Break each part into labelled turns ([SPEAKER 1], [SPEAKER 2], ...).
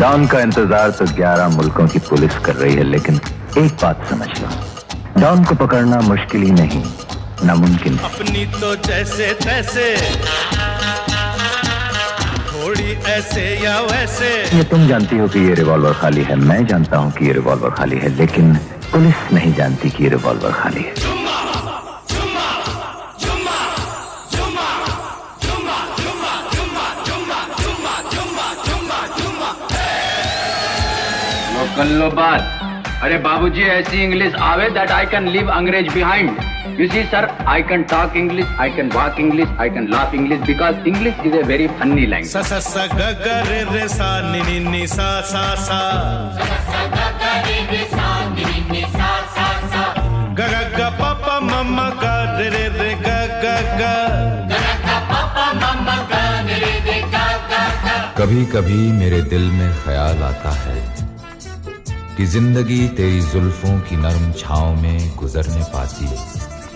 [SPEAKER 1] Don का इंतजार तो 11 मुल्कों की पुलिस कर रही है, लेकिन एक बात समझ लो, डॉन को पकड़ना मुश्किल ही नहीं, नामुमकिन।
[SPEAKER 2] अपनी तो जैसे तैसे, थोड़ी ऐसे या वैसे।
[SPEAKER 1] ये तुम जानती हो कि ये रिवॉल्वर खाली है, मैं जानता हूँ कि ये रिवॉल्वर खाली है, लेकिन पुलिस नहीं जानती कि ये रिवॉल्वर खाली है।
[SPEAKER 3] कर लो बात। अरे बाबूजी, ऐसी इंग्लिश आवे that I can leave अंग्रेज behind. You see sir, I can talk English, I can walk English, I can laugh English because English is a very funny language.
[SPEAKER 2] सा सा सा ग ग रे रे सा नि नि नि सा सा सा। सा सा ग ग रे रे सा नि नि नि सा सा सा। ग ग ग प प म म ग रे रे रे ग ग ग। ग ग ग प प म म ग रे रे रे ग ग ग।
[SPEAKER 4] कभी कभी मेरे दिल में ख्याल आता है कि जिंदगी तेरी जुल्फों की नरम छांव में गुजरने पाती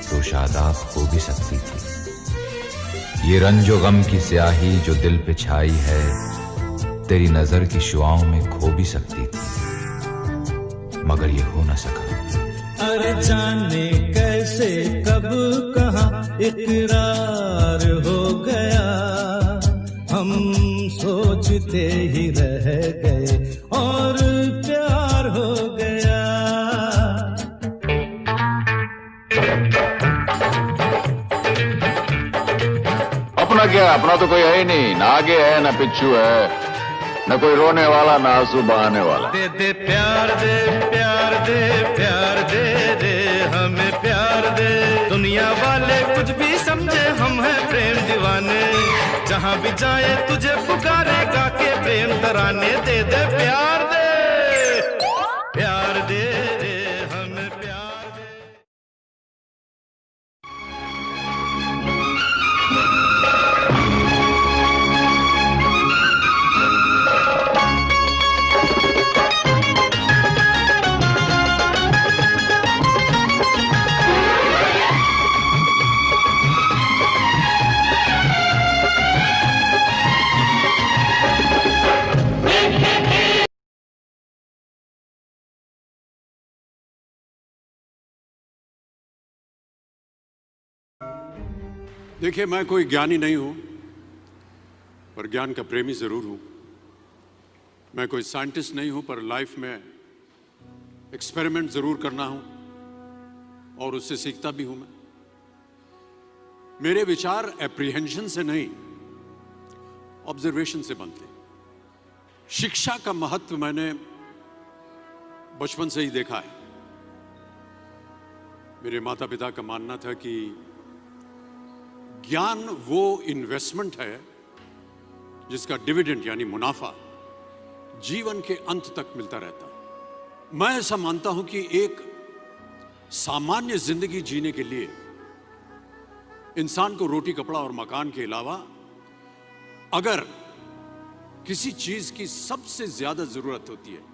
[SPEAKER 4] तो शादाब हो भी सकती थी। ये रंजो गम की स्याही जो दिल पे छाई है तेरी नजर की शुआओं में खो भी सकती थी, मगर ये हो न सका।
[SPEAKER 2] अरे जाने कैसे कब कहाँ इकरार हो गया, हम सोचते ही रह गए और प्यार हो गया।
[SPEAKER 5] अपना क्या, अपना तो कोई है ही नहीं, ना आगे है ना पिछू है, न कोई रोने वाला ना आंसू बहाने वाला।
[SPEAKER 2] दे दे प्यार दे प्यार दे प्यार दे दे हमें प्यार दे। दुनिया वाले कुछ भी समझे हम हैं प्रेम दीवाने, जहाँ भी जाए तुझे पुकारे गा के प्रेम तराने। दे दे प्यार दे प्यार दे दे हमें प्यार दे।
[SPEAKER 6] देखिए, मैं कोई ज्ञानी नहीं हूं, पर ज्ञान का प्रेमी जरूर हूं। मैं कोई साइंटिस्ट नहीं हूं, पर लाइफ में एक्सपेरिमेंट जरूर करना हूं और उससे सीखता भी हूं। मेरे विचार एप्रीहेंशन से नहीं, ऑब्जर्वेशन से बनते। शिक्षा का महत्व मैंने बचपन से ही देखा है। मेरे माता पिता का मानना था कि ज्ञान वो इन्वेस्टमेंट है जिसका डिविडेंड यानी मुनाफा जीवन के अंत तक मिलता रहता है। मैं ऐसा मानता हूं कि एक सामान्य जिंदगी जीने के लिए इंसान को रोटी कपड़ा और मकान के अलावा अगर किसी चीज की सबसे ज्यादा जरूरत होती है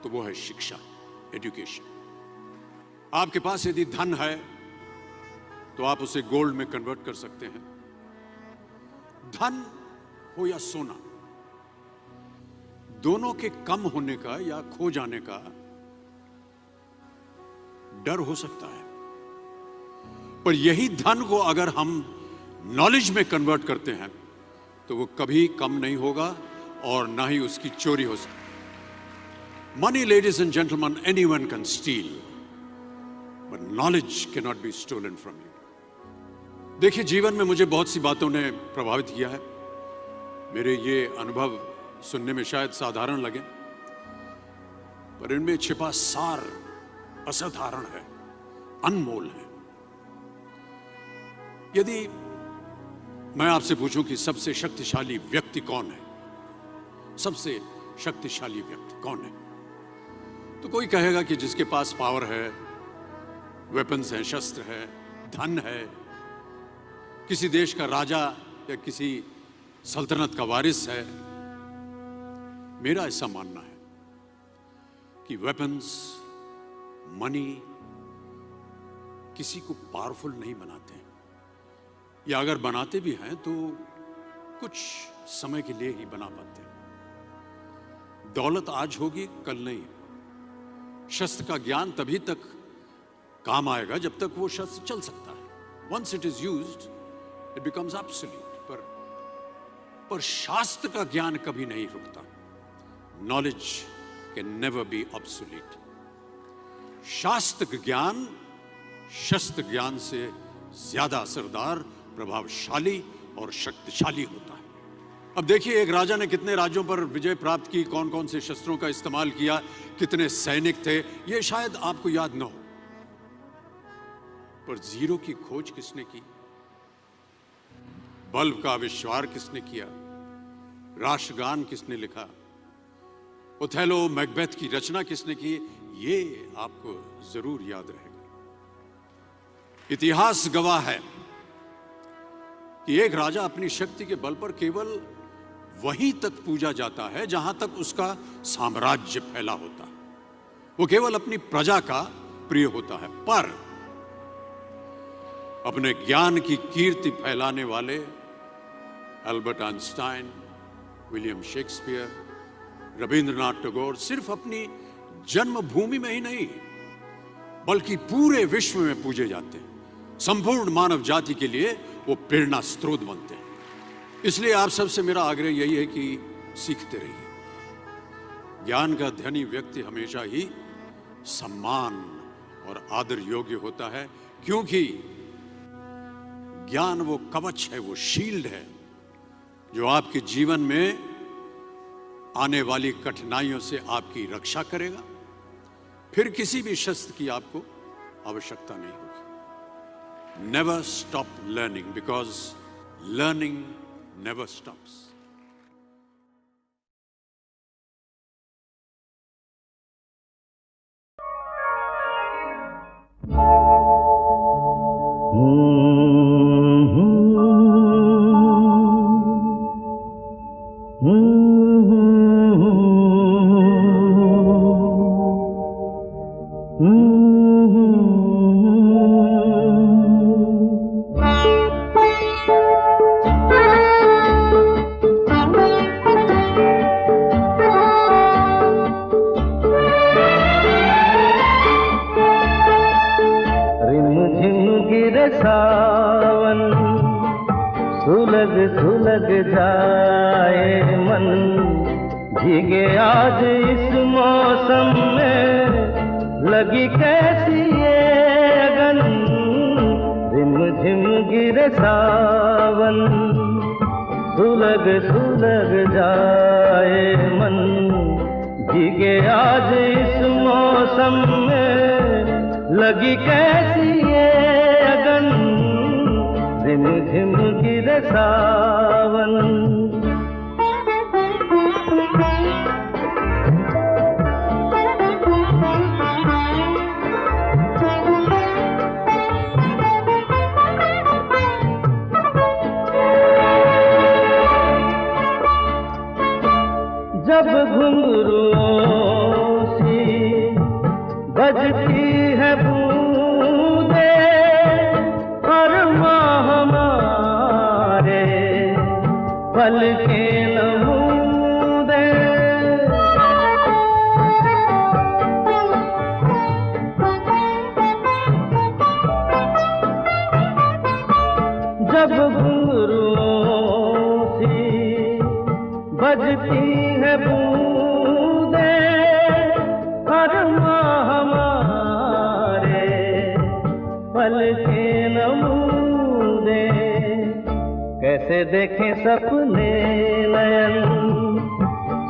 [SPEAKER 6] तो वो है शिक्षा, एजुकेशन। आपके पास यदि धन है तो आप उसे गोल्ड में कन्वर्ट कर सकते हैं। धन हो या सोना, दोनों के कम होने का या खो जाने का डर हो सकता है, पर यही धन को अगर हम नॉलेज में कन्वर्ट करते हैं तो वो कभी कम नहीं होगा और ना ही उसकी चोरी हो सकती। Money, ladies and gentleman, anyone can steal, but knowledge can not be stolen from you. देखिए, जीवन में मुझे बहुत सी बातों ने प्रभावित किया है। मेरे ये अनुभव सुनने में शायद साधारण लगे, पर इनमें छिपा सार असाधारण है, अनमोल है। यदि मैं आपसे पूछूं कि सबसे शक्तिशाली व्यक्ति कौन है, सबसे शक्तिशाली व्यक्ति कौन है, तो कोई कहेगा कि जिसके पास पावर है, वेपन्स हैं, शस्त्र है, धन है, किसी देश का राजा या किसी सल्तनत का वारिस है। मेरा ऐसा मानना है कि वेपन्स, मनी किसी को पावरफुल नहीं बनाते, या अगर बनाते भी हैं तो कुछ समय के लिए ही बना पाते हैं। दौलत आज होगी, कल नहीं। शस्त्र का ज्ञान तभी तक काम आएगा जब तक वो शस्त्र चल सकता है। Once it is used it becomes absolute. पर शास्त्र का ज्ञान कभी नहीं रुकता। Knowledge can never be obsolete. शास्त्र ज्ञान शस्त्र ज्ञान से ज्यादा असरदार, प्रभावशाली और शक्तिशाली होता है। अब देखिए, एक राजा ने कितने राज्यों पर विजय प्राप्त की, कौन कौन से शस्त्रों का इस्तेमाल किया, कितने सैनिक थे, ये शायद आपको याद न हो। पर जीरो की खोज किसने की, बल्ब का आविष्कार किसने किया, राष्ट्रगान किसने लिखा, ओथेलो मैकबेथ की रचना किसने की, ये आपको जरूर याद रहेगा। इतिहास गवाह है कि एक राजा अपनी शक्ति के बल पर केवल वहीं तक पूजा जाता है जहां तक उसका साम्राज्य फैला होता है। वो केवल अपनी प्रजा का प्रिय होता है। पर अपने ज्ञान की कीर्ति फैलाने वाले Albert Einstein, William Shakespeare, Rabindranath Tagore सिर्फ अपनी जन्मभूमि में ही नहीं बल्कि पूरे विश्व में पूजे जाते हैं। संपूर्ण मानव जाति के लिए वो प्रेरणा स्रोत बनते हैं। इसलिए आप सबसे मेरा आग्रह यही है कि सीखते रहिए। ज्ञान का धनी व्यक्ति हमेशा ही सम्मान और आदर योग्य होता है, क्योंकि ज्ञान वो कवच है, वो शील्ड है जो आपके जीवन में आने वाली कठिनाइयों से आपकी रक्षा करेगा। फिर किसी भी शस्त्र की आपको आवश्यकता नहीं होगी। Never stop learning, because learning never stops.
[SPEAKER 7] सावन सुलग सुलग जाए मन, भीगे आज इस मौसम में लगी कैसी ये अगन। रिम झिम गिरे सावन सुलग सुलग जाए मन, भीगे आज इस मौसम में लगी कैसी ये अगन। रिम झिम गिरे सावन जब घुंघरुओं सी बजती है बूंदे और माँ हमारे पल के नमूदे। जब घुंघरुओं सी बजती है बूंदे और माँ हमारे पल के नमूदे। कैसे देखें सपने नयन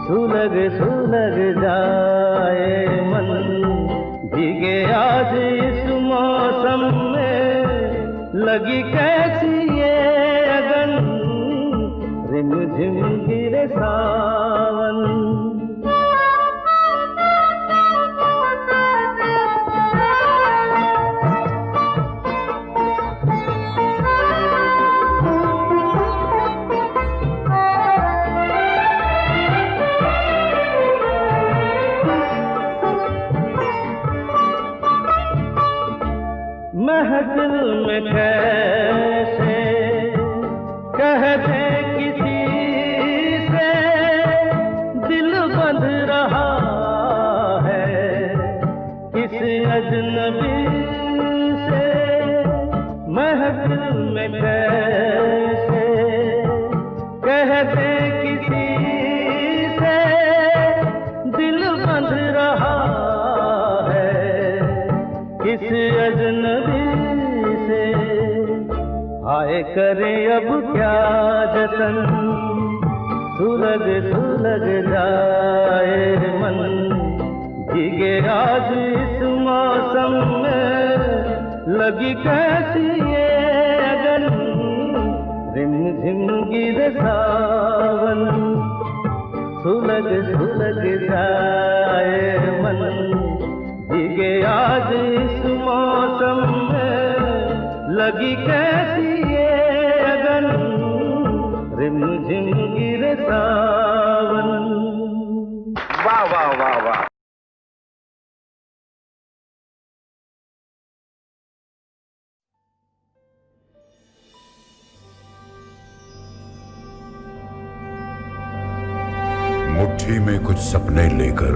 [SPEAKER 7] सुलग सुलग जाए मन, भीगे आज इस मौसम में लगी कैसी ये अगन। रिम झिम गिरे सावन महफिल में कैसे कह दे किसी से दिल बंध रहा अजनबी से महफिल में कैसे कह दे किसी से दिल बंध रहा है किस अजनबी से। आए करें अब क्या जतन सुलग सुलग जाए मन भीगे आज इस मौसम में लगी कैसी ये अगन रिम झिम गिरे सावन सुलग सुलग जाए मन भीगे आज इस मौसम में लगी कैसी ये अगन रिम झिम गिरे सावन।
[SPEAKER 3] वाह वाह वाह वाह।
[SPEAKER 8] मुट्ठी में कुछ सपने लेकर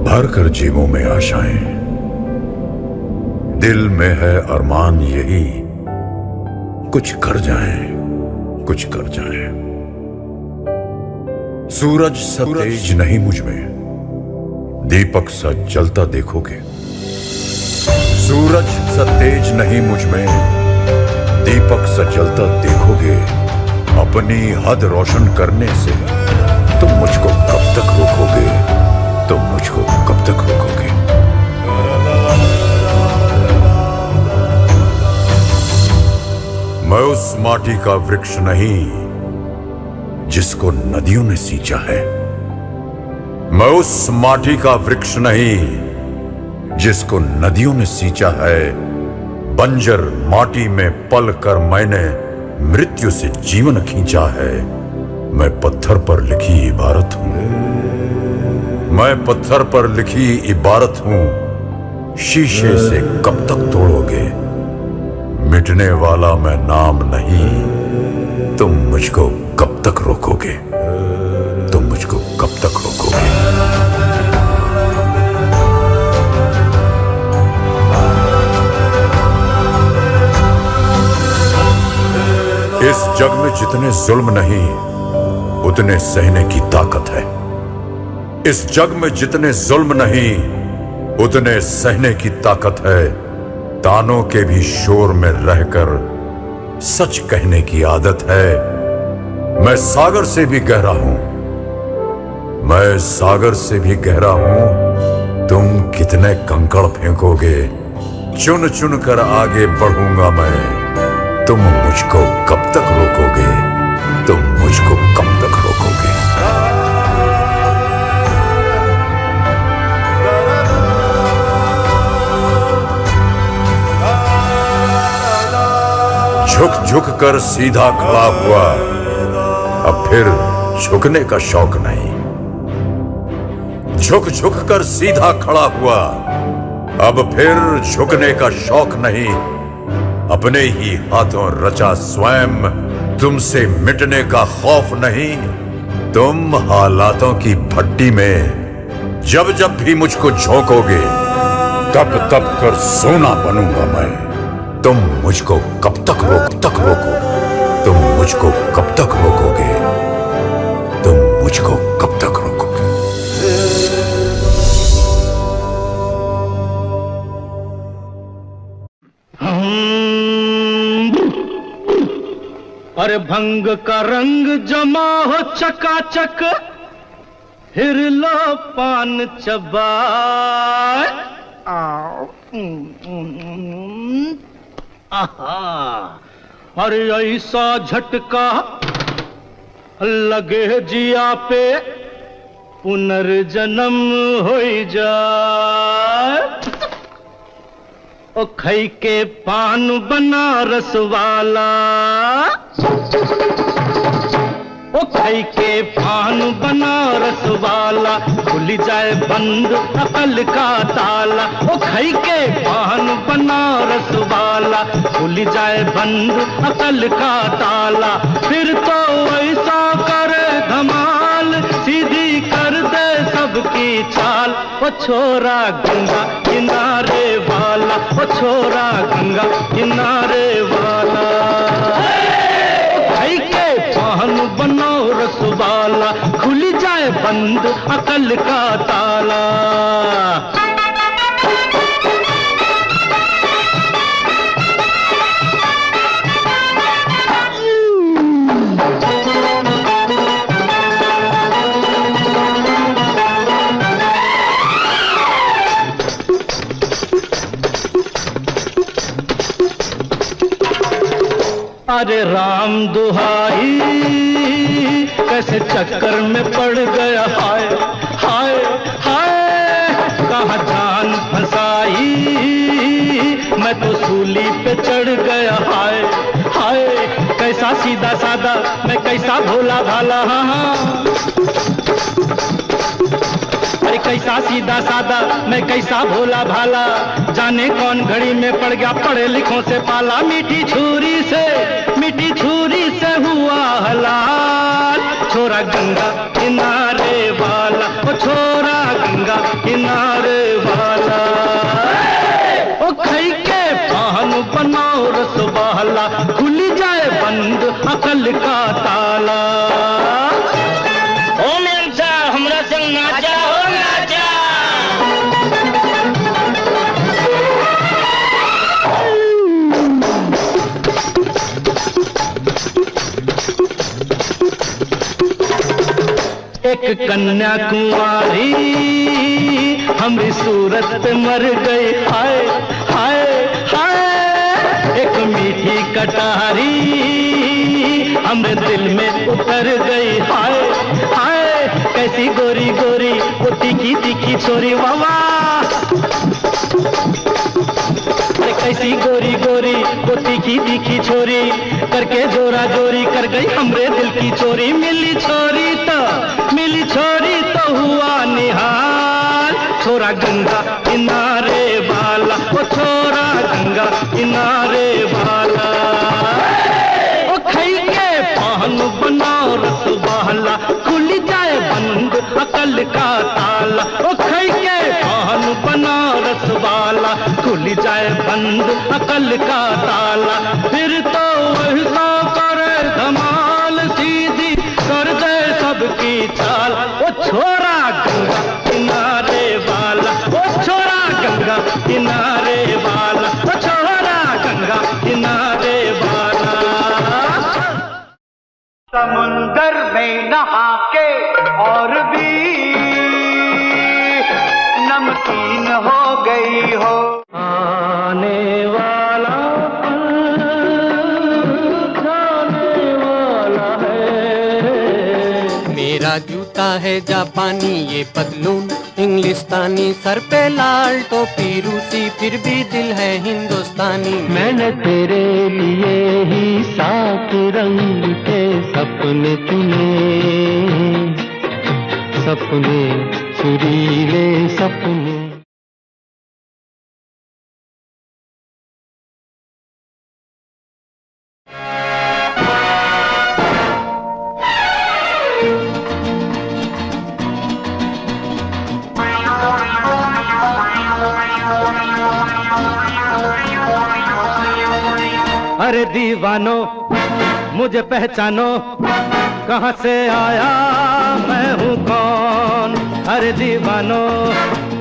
[SPEAKER 8] भर कर जेबों में आशाएं, दिल में है अरमान यही कुछ कर जाएं, कुछ कर जाएं। सूरज सा तेज नहीं मुझ में, दीपक सा जलता देखोगे। सूरज सा तेज नहीं मुझ में, दीपक सा जलता देखोगे। अपनी हद रोशन करने से तुम मुझको कब तक रोकोगे, तुम मुझको कब तक रोकोगे। मैं उस माटी का वृक्ष नहीं जिसको नदियों ने सींचा है। मैं उस माटी का वृक्ष नहीं जिसको नदियों ने सींचा है। बंजर माटी में पल कर मैंने मृत्यु से जीवन खींचा है। मैं पत्थर पर लिखी इबारत हूं, मैं पत्थर पर लिखी इबारत हूं। शीशे से कब तक तोड़ोगे, मिटने वाला मैं नाम नहीं। तुम मुझको कब तक रोकोगे, तुम मुझको कब तक रोकोगे। इस जग में जितने जुल्म नहीं उतने सहने की ताकत है। इस जग में जितने जुल्म नहीं उतने सहने की ताकत है। तानों के भी शोर में रहकर सच कहने की आदत है। मैं सागर से भी गहरा हूं, मैं सागर से भी गहरा हूं। तुम कितने कंकड़ फेंकोगे, चुन चुन कर आगे बढ़ूंगा मैं। तुम मुझको कब तक रोकोगे, तुम मुझको कब तक रोकोगे। झुक झुक कर सीधा खड़ा हुआ, अब फिर झुकने का शौक नहीं। झुक झुक कर सीधा खड़ा हुआ, अब फिर झुकने का शौक नहीं। अपने ही हाथों रचा स्वयं, तुमसे मिटने का खौफ नहीं। तुम हालातों की भट्टी में जब जब भी मुझको झोंकोगे, तब तब कर सोना बनूंगा मैं। तुम मुझको कब तक रोको, तुम मुझको कब तक रोकोगे, तुम मुझको कब तक रोकोगे।
[SPEAKER 7] अरे भंग का रंग जमा हो चकाचक, फिर लो पान चबाए। आहा, अरे ऐसा झटका लगे जिया पे पुनर्जन्म हो जाए। ओ खई के पान बनारस वाला, ओ खई के पान बनारस वाला, खुल जाए बंद अकल का ताला। ओ खई के पान बनारस वाला, खुल जाए बंद अकल का ताला। फिर तो ऐसा करे धमाल, सीधी कर दे सब सबकी चाल। ओ छोरा गंगा किनारे वाला, ओ छोरा गंगा किनारे वाला। भाई के पान बनाओ रसवाला, खुल जाए बंद अकल का ताला। अरे राम दुहाई कैसे चक्कर में पड़ गया, हाय हाय हाय कहाँ जान फंसाई, मैं तो सूली पे चढ़ गया, हाय हाय कैसा सीधा सादा मैं कैसा भोला भाला। हाँ हाँ अरे कैसा सीधा सादा मैं कैसा भोला भाला, जाने कौन घड़ी में पड़ गया पढ़े लिखों से पाला। मीठी छुरी से हुआ हलाल, छोरा गंगा किनारे वाला, ओ छोरा गंगा किनारे वाला। ओ खई के पान बनाओ रसवाला, खुल जाए बंद अकल का ताला। ओ मेम साहब हमरा संग नाचा हो नाचा। एक कन्या कुंवारी हमारी सूरत पे मर गई, हाय हाय हाय एक मीठी कटारी हमरे दिल में उतर गई, हाय हाय कैसी गोरी गोरी वो तीखी तीखी छोरी। वावा कैसी गोरी गोरी वो तीखी तीखी छोरी, करके जोरा जोरी कर गई हमरे दिल की चोरी। मिली छोरी तो हुआ निहाल, छोरा गंगा किनारे वाला, वो छोरा गंगा किनारे वाला। ओ खई के पान बनाओ रसवाला, खुल जाए बंद अकल का ताला। ओ खई के पान बनाओ रसवाला, खुल जाए बंद अकल का ताला। फिर तो वैसा करे धमाल, सीधी कर दे सबकी चाल। ओ छोरा गंगा किनारे वाला, ओ छोरा गंगा किनारे वाला, ओ छोरा गंगा किनारे वाला।
[SPEAKER 9] समुंदर में नहा के और भी नमकीन हो गई हो,
[SPEAKER 7] आने वाला जाने वाला है।
[SPEAKER 10] मेरा जूता है जापानी, ये पतलून इंग्लिस्तानी, सर पे लाल टोपी रूसी, फिर भी दिल है हिंदुस्तानी।
[SPEAKER 7] मैंने तेरे लिए ही 7 रंग के सपने चुने, सपने सुरीले सपने। अरे दीवानो मुझे पहचानो, कहाँ से आया मैं हूँ कौन। अरे दीवानो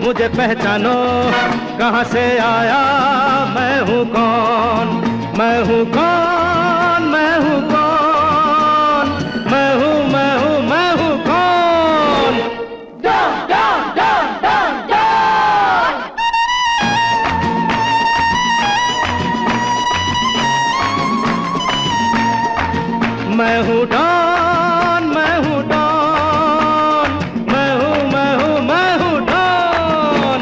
[SPEAKER 7] मुझे पहचानो, कहाँ से आया मैं हूँ कौन। मैं हूँ कौन, मैं हूँ कौन, मैं हूँ मैं हूँ मैं हूँ कौन। डॉन डॉन डॉन डॉन डॉन। मैं हूँ डॉन, मैं हूँ डॉन, मैं हूँ मैं हूँ मैं हूँ डॉन।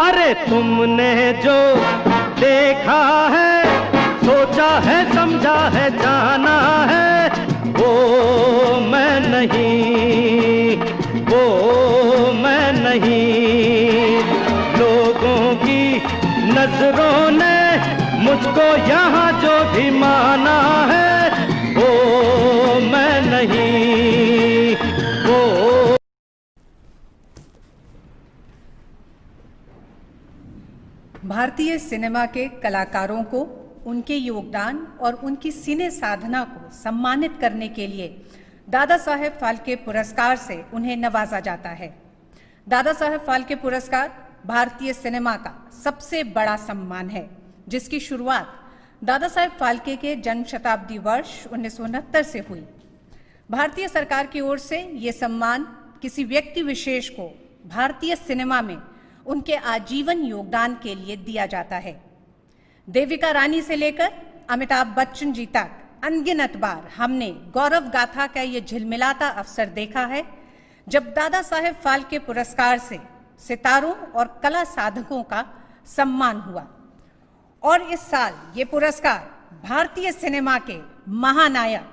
[SPEAKER 7] अरे तुमने जो देखा है, सोचा है, समझा है, जाना है, वो नहीं, वो मैं नहीं। लोगों की नजरों ने मुझको यहाँ जो भी माना है, वो मैं नहीं, वो।
[SPEAKER 11] भारतीय सिनेमा के कलाकारों को उनके योगदान और उनकी सिने साधना को सम्मानित करने के लिए दादा साहेब फाल्के पुरस्कार से उन्हें नवाजा जाता है। दादा साहेब फाल्के पुरस्कार भारतीय सिनेमा का सबसे बड़ा सम्मान है, जिसकी शुरुआत दादा साहेब फाल्के के जन्म शताब्दी वर्ष 1969 से हुई। भारतीय सरकार की ओर से ये सम्मान किसी व्यक्ति विशेष को भारतीय सिनेमा में उनके आजीवन योगदान के लिए दिया जाता है। देविका रानी से लेकर अमिताभ बच्चन जी तक अनगिनत बार हमने गौरव गाथा का ये झिलमिलाता अवसर देखा है, जब दादा साहेब फाल्के पुरस्कार से सितारों और कला साधकों का सम्मान हुआ। और इस साल ये पुरस्कार भारतीय सिनेमा के महानायक,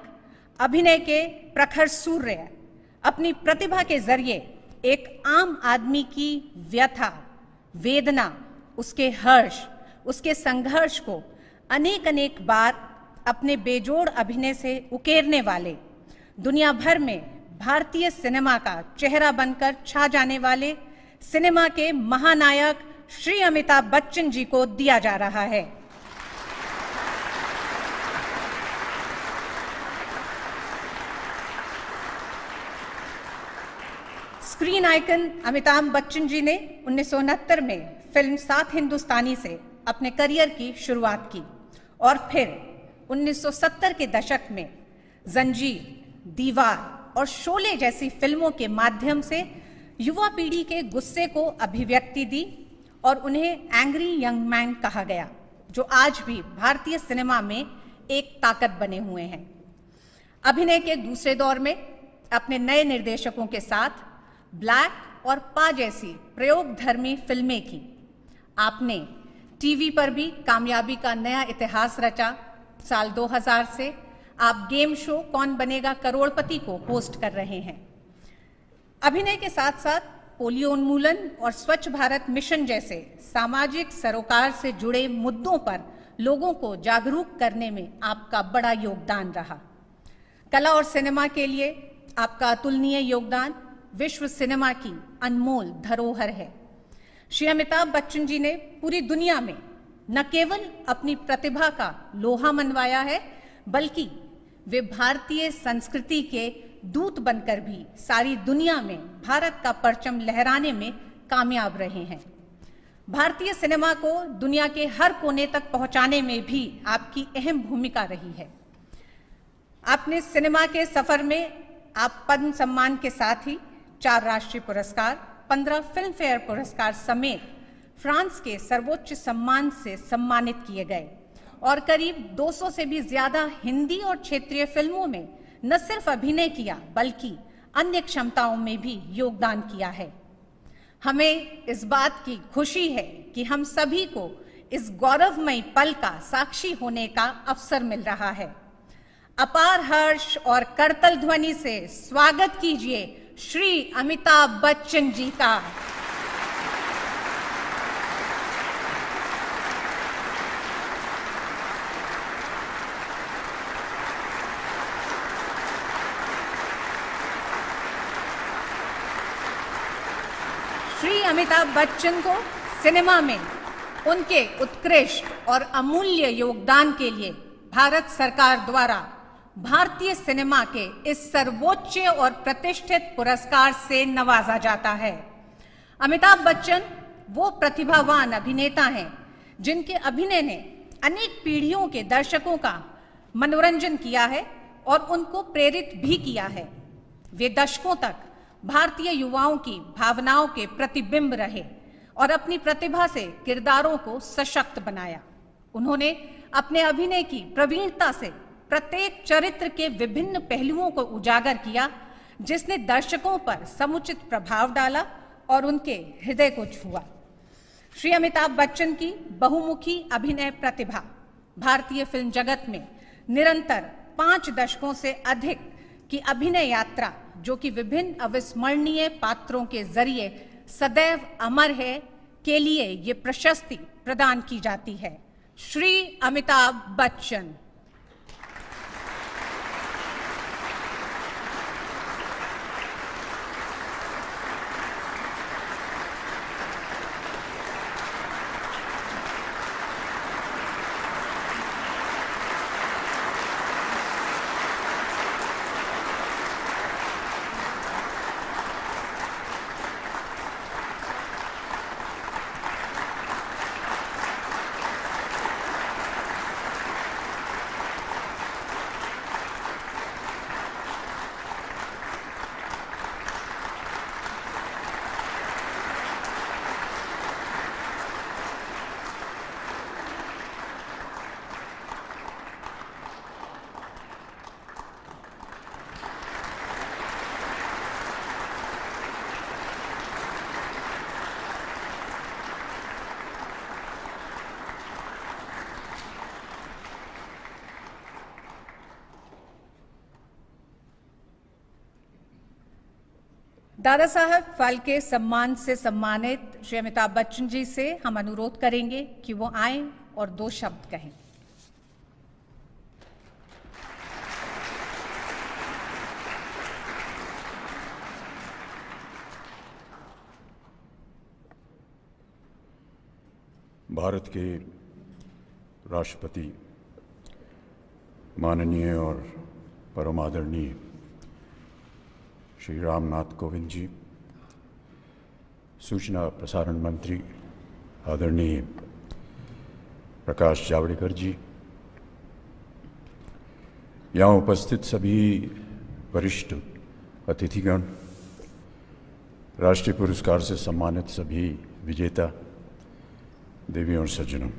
[SPEAKER 11] अभिनय के प्रखर सूर्य, अपनी प्रतिभा के जरिए एक आम आदमी की व्यथा, वेदना, उसके हर्ष, उसके संघर्ष को अनेक अनेक बार अपने बेजोड़ अभिनय से उकेरने वाले, दुनिया भर में भारतीय सिनेमा का चेहरा बनकर छा जाने वाले सिनेमा के महानायक श्री अमिताभ बच्चन जी को दिया जा रहा है। स्क्रीन आइकन अमिताभ बच्चन जी ने 1969 में फिल्म सात हिंदुस्तानी से अपने करियर की शुरुआत की और फिर 1970 के दशक में जंजीर, दीवार और शोले जैसी फिल्मों के माध्यम से युवा पीढ़ी के गुस्से को अभिव्यक्ति दी और उन्हें एंग्री यंग मैन कहा गया, जो आज भी भारतीय सिनेमा में एक ताकत बने हुए हैं। अभिनय के दूसरे दौर में अपने नए निर्देशकों के साथ ब्लैक और पा जैसी प्रयोगधर्मी फिल्में की। आपने टीवी पर भी कामयाबी का नया इतिहास रचा। साल 2000 से आप गेम शो कौन बनेगा करोड़पति को होस्ट कर रहे हैं। अभिनय के साथ साथ पोलियो उन्मूलन और स्वच्छ भारत मिशन जैसे सामाजिक सरोकार से जुड़े मुद्दों पर लोगों को जागरूक करने में आपका बड़ा योगदान रहा। कला और सिनेमा के लिए आपका अतुलनीय योगदान विश्व सिनेमा की अनमोल धरोहर है। श्री अमिताभ बच्चन जी ने पूरी दुनिया में न केवल अपनी प्रतिभा का लोहा मनवाया है, बल्कि वे भारतीय संस्कृति के दूत बनकर भी सारी दुनिया में भारत का परचम लहराने में कामयाब रहे हैं। भारतीय सिनेमा को दुनिया के हर कोने तक पहुंचाने में भी आपकी अहम भूमिका रही है। आपने सिनेमा के सफर में आप पद्म सम्मान के साथ ही 4 राष्ट्रीय पुरस्कार, 15 फिल्म फेयर पुरस्कार समेत फ्रांस के सर्वोच्च सम्मान से सम्मानित किए गए और करीब 200 से भी ज्यादा हिंदी और क्षेत्रीय फिल्मों में न सिर्फ अभिनय किया, बल्कि अन्य क्षमताओं में भी योगदान किया है। हमें इस बात की खुशी है कि हम सभी को इस गौरवमयी पल का साक्षी होने का अवसर मिल रहा है। अपार हर्ष और करतल ध्वनि से स्वागत कीजिए श्री अमिताभ बच्चन जी का। श्री अमिताभ बच्चन को सिनेमा में उनके उत्कृष्ट और अमूल्य योगदान के लिए भारत सरकार द्वारा भारतीय सिनेमा के इस सर्वोच्च और प्रतिष्ठित पुरस्कार से नवाजा जाता है। अमिताभ बच्चन वो प्रतिभावान अभिनेता हैं जिनके अभिनय ने अनेक पीढ़ियों के दर्शकों का मनोरंजन किया है और उनको प्रेरित भी किया है। वे दशकों तक भारतीय युवाओं की भावनाओं के प्रतिबिंब रहे और अपनी प्रतिभा से किरदारों को सशक्त बनाया। उन्होंने अपने अभिनय की प्रवीणता से प्रत्येक चरित्र के विभिन्न पहलुओं को उजागर किया, जिसने दर्शकों पर समुचित प्रभाव डाला और उनके हृदय को छुआ। श्री अमिताभ बच्चन की बहुमुखी अभिनय प्रतिभा भारतीय फिल्म जगत में निरंतर 5 दशकों से अधिक की अभिनय यात्रा जो कि विभिन्न अविस्मरणीय पात्रों के जरिए सदैव अमर है, के लिए ये प्रशस्ति प्रदान की जाती है। श्री अमिताभ बच्चन। दादा साहब फाल्के सम्मान से सम्मानित श्री अमिताभ बच्चन जी से हम अनुरोध करेंगे कि वो आएं और 2 शब्द कहें।
[SPEAKER 8] भारत के राष्ट्रपति माननीय और परम आदरणीय श्री रामनाथ कोविंद जी, सूचना प्रसारण मंत्री आदरणीय प्रकाश जावड़ेकर जी, यहाँ उपस्थित सभी वरिष्ठ अतिथिगण, राष्ट्रीय पुरस्कार से सम्मानित सभी विजेता, देवियों और सज्जनों,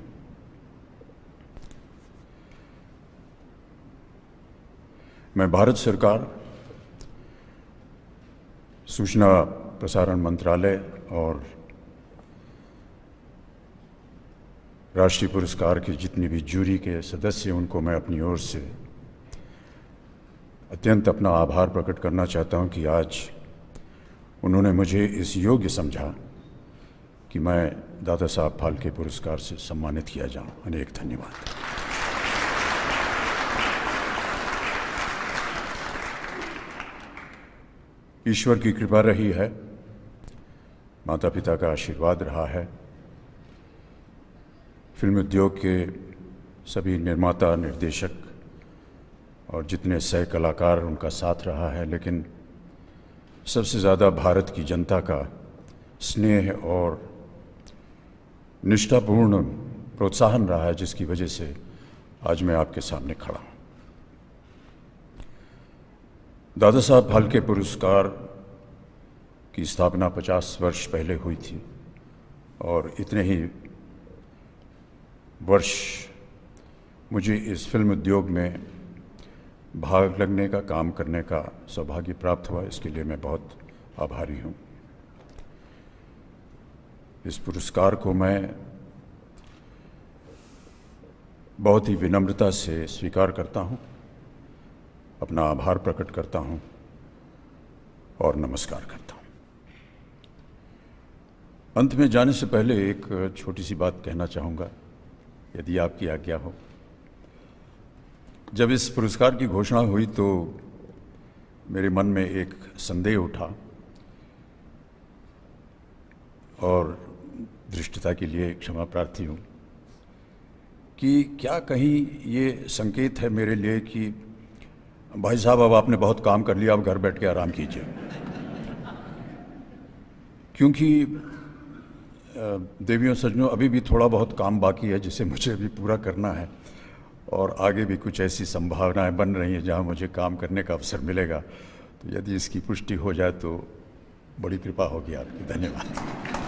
[SPEAKER 8] मैं भारत सरकार, सूचना प्रसारण मंत्रालय और राष्ट्रीय पुरस्कार के जितने भी जूरी के सदस्य, उनको मैं अपनी ओर से अत्यंत अपना आभार प्रकट करना चाहता हूं कि आज उन्होंने मुझे इस योग्य समझा कि मैं दादा साहब फाल्के पुरस्कार से सम्मानित किया जाऊं। अनेक धन्यवाद। ईश्वर की कृपा रही है, माता पिता का आशीर्वाद रहा है, फिल्म उद्योग के सभी निर्माता, निर्देशक और जितने सह कलाकार, उनका साथ रहा है, लेकिन सबसे ज़्यादा भारत की जनता का स्नेह और निष्ठापूर्ण प्रोत्साहन रहा है, जिसकी वजह से आज मैं आपके सामने खड़ा हूँ। दादा साहब फाल्के पुरस्कार की स्थापना 50 वर्ष पहले हुई थी और इतने ही वर्ष मुझे इस फिल्म उद्योग में भाग लगने का, काम करने का सौभाग्य प्राप्त हुआ। इसके लिए मैं बहुत आभारी हूँ। इस पुरस्कार को मैं बहुत ही विनम्रता से स्वीकार करता हूँ, अपना आभार प्रकट करता हूं और नमस्कार करता हूं। अंत में जाने से पहले एक छोटी सी बात कहना चाहूँगा, यदि आपकी आज्ञा हो। जब इस पुरस्कार की घोषणा हुई तो मेरे मन में एक संदेह उठा और धृष्टता के लिए क्षमा प्रार्थी हूँ कि क्या कहीं ये संकेत है मेरे लिए कि भाई साहब अब आपने बहुत काम कर लिया, अब घर बैठ के आराम कीजिए। क्योंकि देवियों सज्जनों, अभी भी थोड़ा बहुत काम बाकी है जिसे मुझे भी पूरा करना है और आगे भी कुछ ऐसी संभावनाएं बन रही हैं जहां मुझे काम करने का अवसर मिलेगा। तो यदि इसकी पुष्टि हो जाए तो बड़ी कृपा होगी आपकी। धन्यवाद।